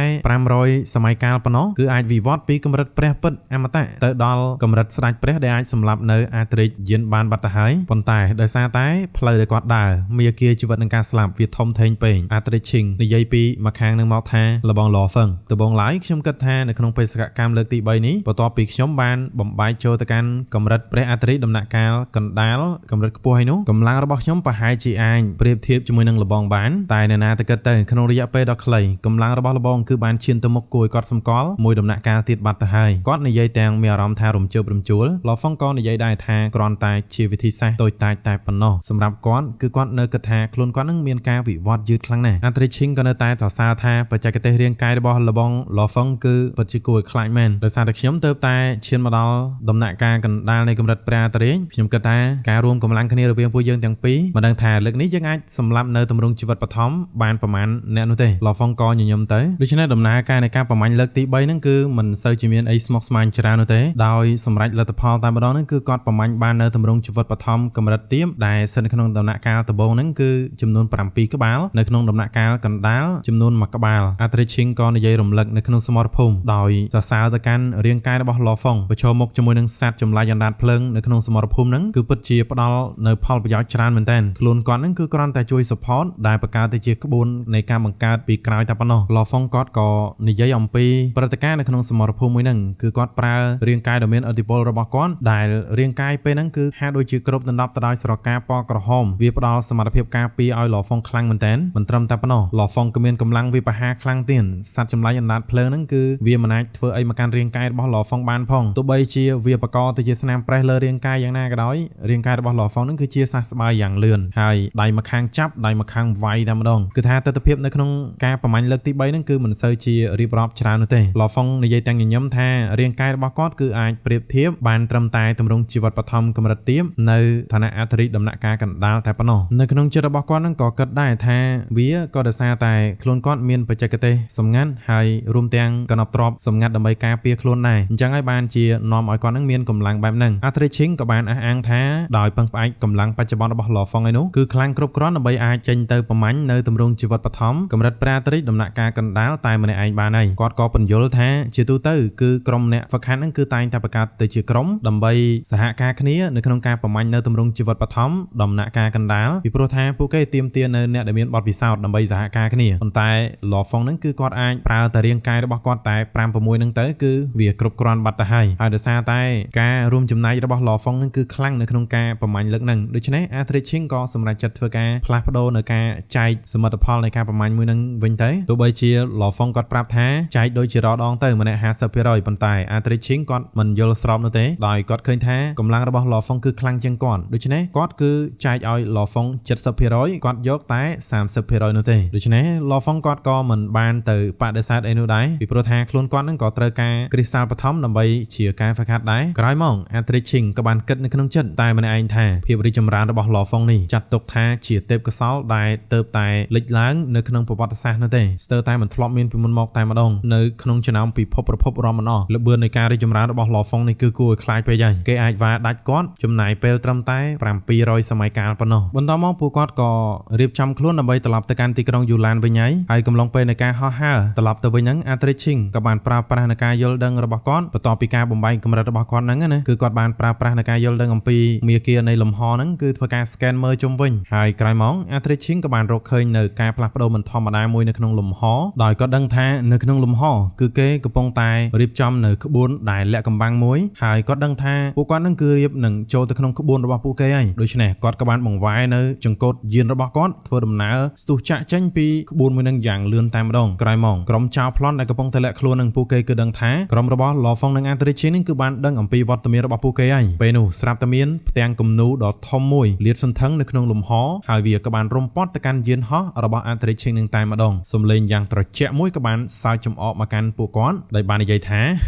500សម័យកាលប៉ុណ្ណោះគឺអាចវិវត្តពីកម្រិតព្រះពិតអមតៈទៅដល់កម្រិតស្ដេចព្រះដែលអាចសម្លាប់នៅអាត្រិចយានបានបាត់ទៅហើយប៉ុន្តែដោយសារតែផ្លូវដែលគាត់ដើរមាគ៌ាជីវិតនិងការស្លាប់វាធំធេងពេកអាត្រិចឈិងនិយាយពីមួយខាងនឹងមកថាលបងឡហ្វឹងដំបងឡើយខ្ញុំគិតថានៅក្នុងបេសកកម្មលើកទី3នេះបន្ទាប់ពីខ្ញុំបានបំបែកចូលទៅកាន់កម្រិតព្រះអាត្រិចដំណាក់កាលកណ្ដាលកម្រិតខ្ពស់ហើយនោះកម្លាំងរបស់ខ្ញុំប្រហែលជាអាចប្រៀបធៀបជាមួយនឹងលបងបានតែអ្នកណាទៅគិតទៅក្នុងរយៈពេលដ៏ខ្លីកម្លាំងរបស់លបងគឺបានឈានទៅមុខគួរឲ្យគាត់សម្គាល់មួយដំណាក់កាលទៀតបាត់ទៅហើយគាត់និយាយទាំងមានអារម្មណ៍ថារំជើបរំជួលឡហ្វឹងក៏និយាយដែរថាគ្រាន់តែជាវិធីសាស្ត្រតូចតាចតែប៉ុណ្ណោះសម្រាប់គាត់គឺគាត់នៅគិតថាខ្លួនគាត់នឹងមានការវិវត្តយឺតខ្លាំងណាស់អាត្រិចឈិងក៏នៅតែសរសើរថាបច្ចេកទេសរាងកាយរបស់លបងឡហ្វឹងគឺពិតជាគួរឲ្យខ្លាចមែនដោយសារតែខ្ញុំទៅតែឈានមកដល់ដំណាក់កាលកណ្ដាលនៃកម្រិតព្រះអាត្រិចខ្ញុំគិតថាការរួមកម្លាំងគ្នារវាងពួកយើងទាំងពីរមិនដឹងថាលើកនេះយើងអាចសម្លាប់នៅទម្រង់ជីវិតបឋមបានប្រមាណអ្នកនោះទេឡហ្វុងក៏ញញឹមទៅដូច្នេះដំណើរការនៃការប្រមាញ់លើកទី3ហ្នឹងគឺមិនសូវជាមានអីស្មុគស្មាញច្រើននោះទេដោយសម្រេចលទ្ធផលតែម្ដងហ្នឹងគឺគាត់ប្រមាញ់បាននៅទម្រង់ជីវិតបឋមកម្រិតទាបដែលស្ថិតនៅក្នុងដំណាក់កាលដំបូងហ្នឹងគឺចំនួន7ក្បាលនៅក្នុងដំណាក់កាលកណ្ដាលចំនួន1ក្បាលអាត្រិចឈិងក៏និយាយរំលឹកនៅក្នុងសមរភូមិដោយសរសើរទៅកាន់រាងកាយរបស់ឡហ្វុងប្រឈមមុខជាមួយនឹងសត្វចម្លែកអណ្ដាតភ្លើងនៅក្នុងសមរភូមិហ្នឹងគឺពិតជាផ្ដល់នៅផលប្រយោជន៍ច្រើនមែនទែនខ្លួនគាត់ហ្នឹងគឺគ្រាន់តែជួយ support ដែលបង្កើតទៅជាក្បួននៃការបង្កើតពីក្រោយតែប៉ុណ្ណោះឡហ្វុងគាត់ក៏និយាយអំពីព្រឹត្តិការណ៍នៅក្នុងសមរភូមិមួយហ្នឹងគឺគាត់ប្រើរាងកាយដ៏មានឥទ្ធិពលរបស់គាត់ដែលរាងកាយពេលហ្នឹងគឺហាក់ដូចជាគ្របដណ្ដប់ទៅដោយស្រកាពណ៌ក្រហមវាផ្ដល់សមត្ថភាពការពារឲ្យឡហ្វុងខ្លាំងមែនទែនមិនត្រឹមតែប៉ុណ្ណោះឡហ្វុងក៏មានកម្លាំងវាបហាខ្លាំងទៀតសត្វចម្លែកអណ្ដាតភ្លើងហ្នឹងគឺវាមិនអាចធ្វើអីមកកាន់រាងកាយរបស់ឡហ្វុងបានផងទោះបីជាវាបកកទៅជាស្នាមប្រេះលើរាងកាយយ៉ាងណាក៏ដោយរាងកាយរបស់ឡហ្វុងហ្នឹងគឺជាសះស្បើយយ៉ាងលឿនហើយដៃម្ខាងចាប់ដៃម្ខាងវាយតែម្ដងគឺថាទស្សនវិជ្ជានៅក្នុងការប្រមាញ់លើកទី3ហ្នឹងគឺមិនសូវជារៀបរាប់ច្រើននោះទេឡហ្វុងនិយាយទាំងញញឹមថារាងកាយរបស់គាត់គឺអាចប្រៀបធៀបបានត្រឹមតែទម្រង់ជីវិតបឋមកម្រិតទាបនៅឋានៈអាត្រិចដំណាក់កាលកណ្ដាលតែប៉ុណ្ណោះនៅក្នុងចិត្តរបស់គាត់ហ្នឹងក៏គិតដែរថាវាក៏ដោយសារតែខ្លួនគាត់មានបច្ចេកទេសសម្ងាត់ហើយរួមទាំងកណប់ទ្របសម្ងាត់ដើម្បីការពារខ្លួនដែរអញ្ចឹងហើយបានជានាំឲ្យគាត់ហ្នឹងមានកម្លាំងបែបហ្នឹងអា Arthurich ក៏បានអះអាងថាដោយពឹងផ្អែកកម្លាំងបច្ចុប្បន្នរបស់ Lawfong ឯនោះគឺខ្លាំងគ្រប់គ្រាន់ដើម្បីអាចចេញទៅប្រមាញ់នៅទម្រង់ជីវិតបឋមកម្រិតព្រះ Arthurich ដំណាក់កាលកណ្ដាលតែម្នាក់ឯងបានហើយគាត់ក៏បញ្យល់ថាជាទូទៅគឺក្រុមអ្នកហ្វឹកហាត់ហ្នឹងគឺតែងតែបង្កើតទៅជាក្រុមដើម្បីសហការគ្នានៅក្នុងការប្រមាញ់នៅទម្រង់ជីវិតបឋមដំណាក់កាលកណ្ដាលពីព្រោះថាពួកគេទាមទារនៅអ្នកដែលមានបទពិសោធន៍ដើម្បីសហការគ្នាប៉ុន្តែ Lawfong ហ្នឹងគឺគាត់អាចប្រើតែរាងកាយរបស់គាត់តែ 5-6 ហ្នឹងទៅគឺវាគ្រប់គ្រាន់បាត់ទៅហើយដោយសារតែការរួមចំណែករបស់ Lawfong ហ្នឹងគឺខ្លាំងនៅក្នុងការប្រមាញ់លើកហ្នឹងដូច្នេះ Arthurich ក៏សម្រេចចិត្តធ្វើការផ្លាស់ប្ដូរនៅការចែកសមិទ្ធផលនៃការប្រមាញ់មួយហ្នឹងវិញទៅទោះបីជា Lawfong គាត់ប្រាប់ថាចែកដូចជារដងទៅម្នាក់ 50% ប៉ុន្តែ Arthurich គាត់មិនយល់ស្របនោះទេដោយគាត់ឃើញថាកម្លាំងរបស់ Lawfong គឺខ្លាំងជាងគាត់ដូច្នេះគាត់គឺចែកឲ្យ Lawfong 70% គាត់យកតែ 30% នោះទេដូច្នេះ Lawfong គាត់ក៏មិនបានទៅបដិសេធអីនោះដែរពីព្រោះថាខ្លួនគាត់នឹងក៏ត្រូវការគ្រីស្តាល់បឋមដើម្បីជាការហ្វឹកហាត់ដែរក្រោយមក Arthurich ក៏បានគិតនៅក្នុងចិត្តតែម្នាក់ឯងថាភាពរីកចម្រើនរបស់ Lawfong នេះចាត់ទុកថាជាទេពកោសល្យដែលទៅតែលេចឡើងនៅក្នុងប្រវត្តិសាស្ត្រនោះទេស្ទើរតែមិនធ្លាប់មានពីមុនមកតែម្ដងនៅក្នុងចំណោមពិភពប្រភពរមណោះល្បឿននៃការរីកចម្រើនរបស់ Lawfong នេះគឺគួរឲ្យខ្លាចពេកហើយគេអាចវាដាច់គាត់ចំណាយពេលត្រឹមតែ700សម័យកាលប៉ុណ្ណោះបន្តមកពួកគាត់ក៏រៀបចំខ្លួនដើម្បីត្រឡប់ទៅកាន់ទីក្រុងយូឡានវិញហើយកំឡុងពេលនៃការហោះហើរត្រឡប់ទៅវិញហ្នឹង Arthurich ក៏បានប្រើប្រាស់នៃការយល់ដឹងរបស់គាត់បន្ទាប់ពីការបំបែកកម្រិតរបស់គាត់ហ្នឹងណាគឺគាត់បានប្រើប្រាស់នៃការយល់ដឹងអំពីមាគ៌ានៃលំហហ្នឹងគឺធ្វើការ scan មើលជុំវិញហើយក្រោយមក Arthurich ក៏បានរកឃើញនៅការផ្លាស់ប្ដូរមិនធម្មតាមួយនៅក្នុងលំហដោយគាត់ដឹងថានៅក្នុងលំហគឺគេកំពុងតែរៀបចំនៅក្បួនដែលលាក់កំបាំងមួយហើយគាត់ដឹងថាពួកគាត់នឹងគឺរៀបនឹងចូលទៅក្នុងក្បួនរបស់ពួកគេហើយដូច្នេះគាត់ក៏បានបង្វែរនៅចង្កូតយានរបស់គាត់ធ្វើដំណើរស្ទុះចាក់ចេញពីក្បួនមួយនឹងយ៉ាងលឿនតែម្ដងក្រោយមកក្រុមចៅប្លន់ដែលកំពុងតែលាក់ខ្លួននឹងពួកគេគឺដឹងថាក្រុមរបស់ Lawfong និង Arthurich នេះគឺបានដឹងអំពីវត្តមានរបស់ពួកគេហើយពេលនោះស្រាប់តែមានផ្ទាំងគំនូរដ៏ធំមួយលាតសន្ធឹងនៅក្នុងលំហហើយវាក៏បានរំពាត់ទៅកាន់យានហោះរបស់ Arthurich នឹងតែម្ដងសំឡេងយ៉ាងត្រជាក់មួយក៏បានសើចចំអកមកកាន់ពួកគាត់ដោយបាននិយាយថា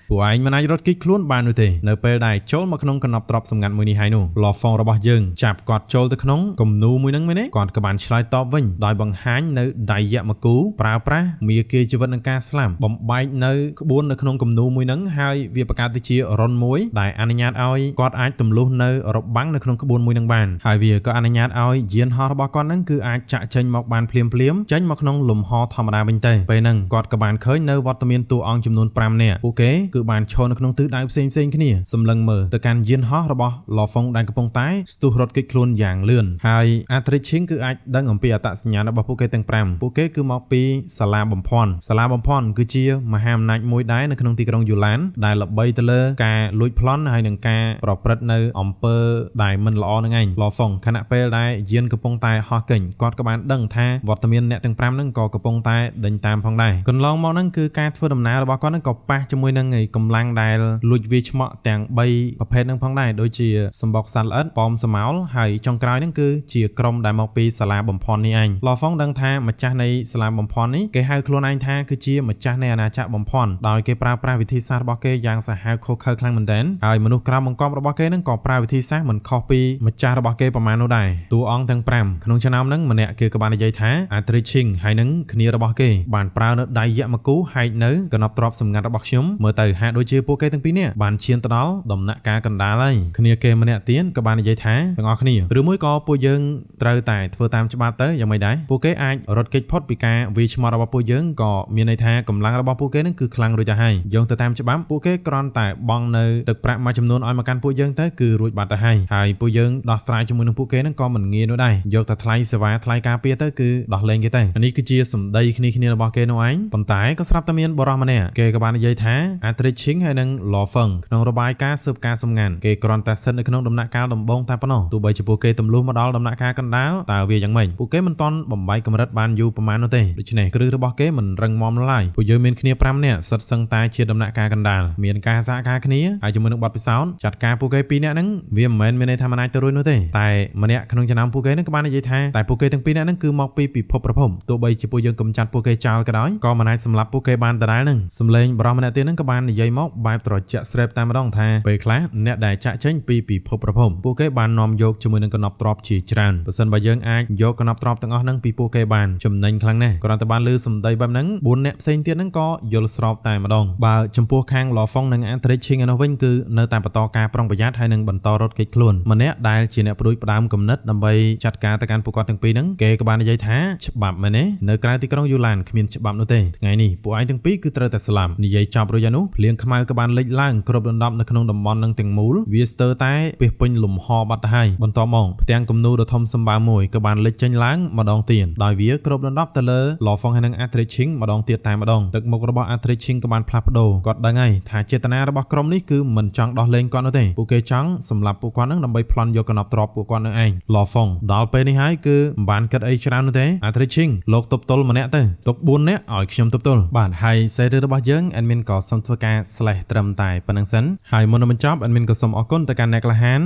ពួកឯងមិនអាចរត់គេចខ្លួនបាននោះទេនៅពេលដែលចូលមកក្នុងកណ្ដប់ទ្រព្យសម្ងាត់មួយនេះហើយនោះ Lawfong របស់យើងចាប់គាត់ចូលទៅក្នុងគំនូរមួយហ្នឹងមែនទេគាត់ក៏បានឆ្លើយតបវិញដោយបង្ហាញនៅដៃយៈមកូប្រើប្រាស់មាគ៌ាជីវិតនឹងការស្លាប់បំបែកនៅក្បួននៅក្នុងគំនូរមួយហ្នឹងហើយវាបង្កើតទៅជារុនមួយដែលអនុញ្ញាតឲ្យគាត់អាចទម្លុះនៅរបាំងនៅក្នុងក្បួនមួយហ្នឹងបានហើយវាក៏អនុញ្ញាតឲ្យយានហោះរបស់គាត់ហ្នឹងគឺអាចចាក់ចេញមកបានភ្លាមចេញមកក្នុងលំហធម្មតាវិញទៅពេលហ្នឹងគាត់ក៏បានឃើញនៅវត្តមានតួអង្គចំនួន5នាក់ពួកគេគឺបានឈរនៅក្នុងទិសដៅផ្សេងគ្នាសម្លឹងមើលទៅកាន់យានហោះរបស់ Lawfong ដែលកំពុងតែស្ទុះរត់គេចខ្លួនយ៉ាងលឿនហើយ Arthurich គឺអាចដឹងអំពីអត្តសញ្ញាណរបស់ពួកគេទាំង5ពួកគេគឺមកពីសាលាបំភ័ណ្ឌគឺជាមហាអំណាចមួយដែរនៅក្នុងទីក្រុងយូឡានដែលល្បីទៅលើការលួចប្លន់ហើយនឹងការប្រព្រឹត្តនៅអំពើដែលមិនល្អនឹងឯង Lawfong ខណៈពេលដែលយានកំពុងតែហោះកេញគាត់ក៏បានដឹងថាវត្តមានអ្នកទាំង5ហ្នឹងក៏កំពុងតែដេញតាមផងដែរកន្លងមកហ្នឹងគឺការធ្វើដំណើររបស់គាត់ហ្នឹងក៏ប៉ះជាមួយនឹងកម្លាំងដែលលួចវាឆ្មក់ទាំង3ប្រភេទហ្នឹងផងដែរដូចជាសម្បុកសត្វល្អិតប៉មសមោលហើយចុងក្រោយហ្នឹងគឺជាក្រុមដែលមកពីសាលាបំភ័ណ្ឌនេះឯង Lawfong ដឹងថាម្ចាស់នៃសាលាបំភ័ណ្ឌនេះគេហៅខ្លួនឯងថាគឺជាម្ចាស់នៃអាណាចក្របំភ័ណ្ឌដោយគេប្រើប្រាស់វិធីសាស្ត្ររបស់គេយ៉ាងសាហាវឃោរឃៅខ្លាំងមែនទែនហើយមនុស្សក្រៅបង្គាប់របស់គេហ្នឹងក៏ប្រើវិធីសាស្ត្រមិនខុសពីម្ចាស់របស់គេប្រមាណនោះដែរតួអង្គទាំង5ក្នុងចំណោមហ្នឹងម្នាក់គេក៏បាននិយាយថា Arthurich ហើយនឹងគ្នារបស់គេបានប្រើនៅដៃយៈមកូហែកនៅកណ្ដប់ទ្រព្យសម្ងាត់របស់ខ្ញុំមើលទៅហាក់ដូចជាពួកគេទាំងពីរនាក់បានឈានទៅដល់ដំណាក់កាលកណ្ដាលហើយគ្នាគេម្នាក់ទៀតក៏បាននិយាយថាទាំងអស់គ្នាឬមួយក៏ពួកយើងត្រូវតែធ្វើតាមច្បាប់ទៅយ៉ាងម៉េចដែរពួកគេអាចរត់គេចផុតពីការវាយឆ្មត់របស់ពួកយើងក៏មានន័យថាកម្លាំងរបស់ពួកគេនឹងគឺខ្លាំងរួចទៅហើយយោងទៅតាមច្បាប់ពួកគេគ្រាន់តែបង់នៅទឹកប្រាក់មួយចំនួនឲ្យមកកាន់ពួកយើងទៅគឺរួចបាត់ទៅហើយពួកយើងដោះស្រាយជាមួយនឹងពួកគេនឹងក៏មិនងាយនោះដែរយកតែថ្លៃសេវាថ្លៃការពារទៅគឺដោះលែងគេទៅនេះគឺជាសម្ដីគ្នារបស់គេនោះឯងប៉ុន្តែក៏ស្រាប់តែមានបរិសម្នាក់គេក៏បាននិយាយថា Arthurich ហើយនឹង Lawfong ក្នុងរបាយការណ៍ស៊ើបការសម្ងាត់គេគ្រាន់តែស្ថិតនៅក្នុងដំណាក់កាលដំបូងតែប៉ុណ្ណោះទោះបីជាពួកគេទម្លុះមកដល់ដំណាក់កាលកណ្ដាលតើវាយ៉ាងម៉េចពួកគេមិនទាន់បំបែកកម្រិតបានយូរប្រហែលនោះទេដូច្នេះគ្រឹះរបស់គេមិនរឹងមាំឡើយពួកយើងមានគ្នា5នាក់សិតសឹងតែជាដំណាក់កាលកណ្ដាលមានការសហការគ្នាហើយជាមួយនឹងបទពិសោធន៍ចាត់ការពួកគេ2នាក់ហ្នឹងវាមិនមែនមានន័យថាមិនអាចទៅរួចនោះទេតែម្នាក់ក្នុងចំណោមពួកគេហ្នឹងក៏បាននិយាយថាតែពួកគេទាំង2នាក់ហ្នឹងគឺមកពីពិភពប្រភពទោះបីជាពួកយើងកំចាត់ពួកគេចោលក៏ដោយក៏មិនអាចសម្លាប់ពួកគេបានដដែលហ្នឹងសម្លេងបរិសម្នាក់ទៀតហ្នឹងក៏បាននិយាយមកបែបត្រជាក់ស្រេបតែម្ដងថាពេលខ្លះអ្នកដែលចាក់ចេញពីពិភពប្រភពពួកគេបាននាំយកជាមួយនឹងកណ្ដប់ទ្រព្យជាច្រើនបើសិនបើយើងអាចយកកណ្ដប់ទ្រព្យទាំងអស់ហ្នឹងពីពួកគេបានចំណេញខ្លាំងណាស់គ្រាន់តែបានលើសម្ដីបែបហ្នឹង4អ្នកផ្សេងទៀតហ្នឹងក៏យល់ស្របតែម្ដងបើចំពោះខាង Lawfong និង Arthurich ឯនោះវិញគឺ គឺនៅតែបន្តការប្រុងប្រយ័ត្នហើយនឹងបន្តរត់គេចខ្លួនម្នាក់ដែលជាអ្នកព្រួយផ្ដើមគំនិតដើម្បីចាត់ការទៅកាន់ពួកគាត់ទាំងពីរហ្នឹងគេក៏បាននិយាយថាច្បាប់មែនទេនៅក្រៅទីក្រុងយូឡានគ្មានច្បាប់នោះទេថ្ងៃនេះពួកឯងទាំងពីរគឺត្រូវតែស្លាប់និយាយចប់រួចហើយនោះភ្លៀងខ្មៅក៏បានលេចឡើងគ្រប់ដណ្ដប់នៅក្នុងតំបន់នឹងទាំងមូលវាស្ទើរតែពាសពេញលំហបាត់ទៅហើយបន្តមកផ្ទាំងគំនូរដ៏ធំសម្បើមមួយក៏បានលេចចេញឡើងម្ដងទៀតដោយវាគ្រប់ដណ្ដប់ទៅលើឡហ្វុងហើយនឹងអាត្រីឈីងម្ដងទៀតតែម្ដងទឹកមុខរបស់អាត្រីឈីងក៏បានផ្លាស់ប្ដូរគាត់ដឹងហើយថាចេតនារបស់ក្រុមនេះគឺមិនចង់ដោះលែងគាត់នោះទេពួកគេចង់សម្លាប់ពួកគាត់នឹងដើម្បីប្លន់យកកណ្ដប់ទ្រព្យពួកគាត់នឹងឯងឡហ្វុងដល់ពេលនេះហើយគឺមិនបានគិតអីច្រើននោះទេអាត្រីឈីងលោកទប់ទល់ម្នាក់ទៅទុក4នាក់ឲ្យខ្ញុំទប់ទល់បាទហើយសេរីរបស់យើង admin ក៏សូមធ្វើការ slash ត្រឹមតែប៉ុណ្្នឹងសិនហើយមុននឹងបញ្ចប់ admin ក៏សូមអរគុណទៅកាន់អ្នកក្លាហាន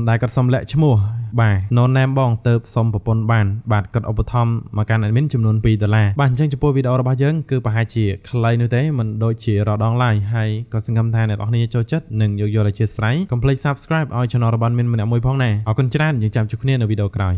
ដែលគាត់សូមលាក់ឈ្មោះបាទ no name បងទៅសុំប្រពន្ធបានបាទគាត់ឧបត្ថម្ភមកកាន់ admin ចំនួន$2បាទអញ្ចឹងចំពោះវីដេអូរបស់យើងគឺប្រហែលជាខ្លីនោះទេមិនដូចជារដងឡើយហើយក៏សង្ឃឹមថាអ្នកនរគ្នាចូលចិត្តនិងយោគយល់អធិស្ឋានកុំភ្លេច subscribe ឲ្យ channel របស់ admin ម្នាក់មួយផងណាអរគុណច្រើនយើងចាំជួបគ្នានៅវីដេអូក្រោយ